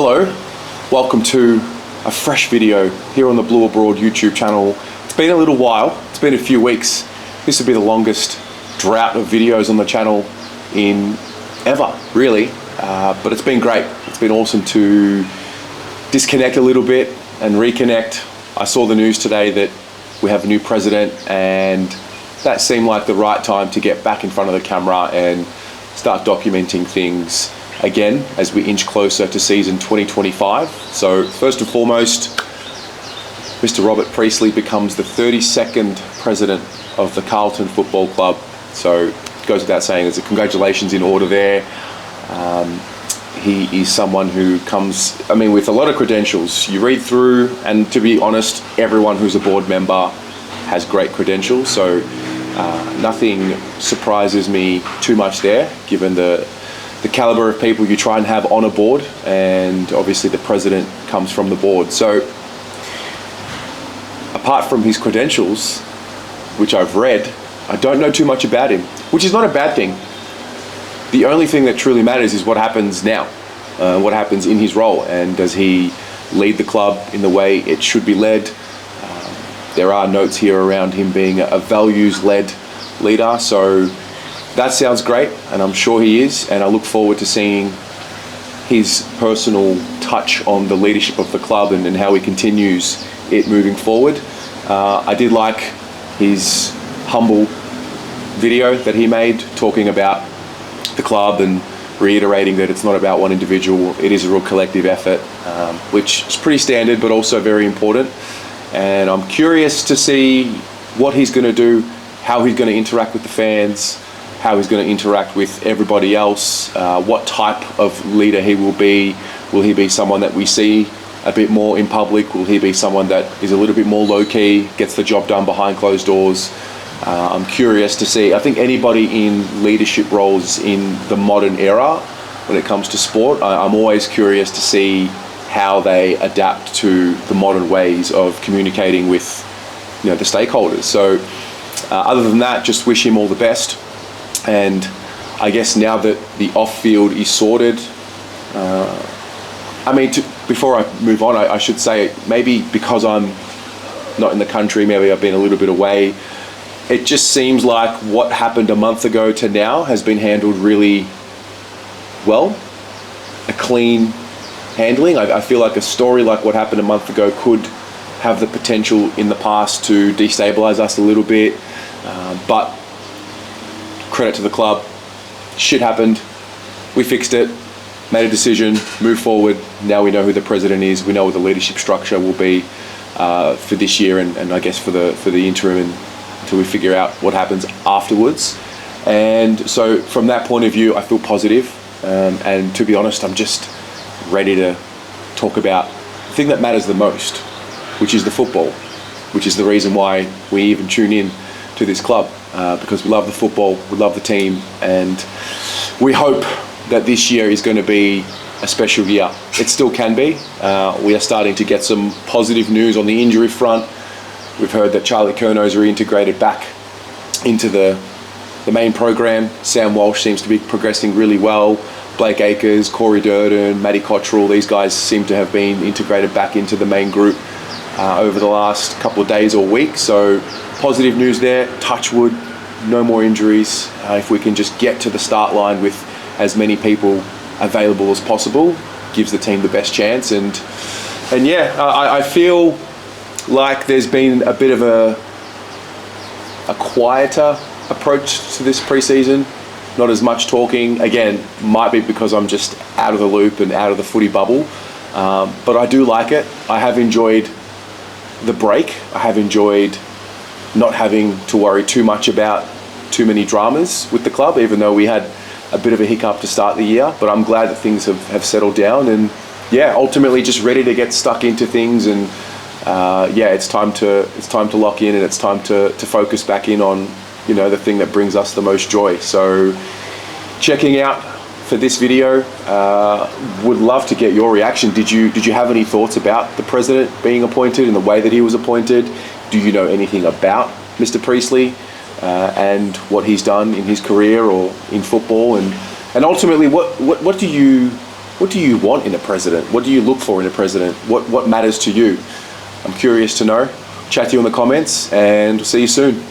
Hello, welcome to a fresh video here on the Blue Abroad YouTube channel. It's been a little while, it's been a few weeks. This will be the longest drought of videos on the channel in ever, really. But it's been great. It's been awesome to disconnect a little bit and reconnect. I saw the news today that we have a new president, and that seemed like the right time to get back in front of the camera and start documenting things again as we inch closer to season 2025. So first and foremost, Mr. Robert Priestley becomes the 32nd president of the Carlton Football Club. So it goes without saying, there's a congratulations in order there. He is someone who comes, with a lot of credentials. You read through, and to be honest, everyone who's a board member has great credentials. So nothing surprises me too much there, given the caliber of people you try and have on a board, and obviously the president comes from the board. So apart from his credentials, which I've read, I don't know too much about him, which is not a bad thing. The only thing that truly matters is what happens now, what happens in his role, and does he lead the club in the way it should be led. There are notes here around him being a values-led leader, so that sounds great, and I'm sure he is, and I look forward to seeing his personal touch on the leadership of the club and how he continues it moving forward. I did like his humble video that he made talking about the club and reiterating that it's not about one individual, it is a real collective effort, which is pretty standard but also very important. And I'm curious to see what he's going to do, how he's going to interact with the fans, how he's going to interact with everybody else, what type of leader he will be. Will he be someone that we see a bit more in public? Will he be someone that is a little bit more low-key, gets the job done behind closed doors? I'm curious to see. I think anybody in leadership roles in the modern era, when it comes to sport, I'm always curious to see how they adapt to the modern ways of communicating with, the stakeholders. So other than that, just wish him all the best. And I guess now that the off-field is sorted, before I move on, I should say, maybe because I'm not in the country, maybe I've been a little bit away, it just seems like what happened a month ago to now has been handled really well, a clean handling. I feel like a story like what happened a month ago could have the potential in the past to destabilize us a little bit, but credit to the club, shit happened, we fixed it, made a decision, moved forward. Now we know who the president is, we know what the leadership structure will be for this year, and I guess for the interim until we figure out what happens afterwards. And so from that point of view, I feel positive, and to be honest, I'm just ready to talk about the thing that matters the most, which is the football, which is the reason why we even tune in to this club, because we love the football, we love the team, and we hope that this year is going to be a special year. It still can be. We are starting to get some positive news on the injury front. We've heard that Charlie Curno's reintegrated back into the main program. Sam Walsh seems to be progressing really well. Blake Acres, Corey Durden, Matty Cottrell, these guys seem to have been integrated back into the main group over the last couple of days or weeks. So positive news there. Touch wood, no more injuries. If we can just get to the start line with as many people available as possible, gives the team the best chance. And yeah, I feel like there's been a bit of a quieter approach to this preseason. Not as much talking. Again, might be because I'm just out of the loop and out of the footy bubble. But I do like it. I have enjoyed the break. I have enjoyed not having to worry too much about too many dramas with the club, even though we had a bit of a hiccup to start the year. But I'm glad that things have settled down, and yeah, ultimately just ready to get stuck into things. And it's time to lock in, and it's time to focus back in on the thing that brings us the most joy. So checking out for this video, would love to get your reaction. Did you have any thoughts about the president being appointed and the way that he was appointed? Do you know anything about Mr. Priestley and what he's done in his career or in football? And ultimately, what do you what do you want in a president? What do you look for in a president? What matters to you? I'm curious to know. Chat to you in the comments, and see you soon.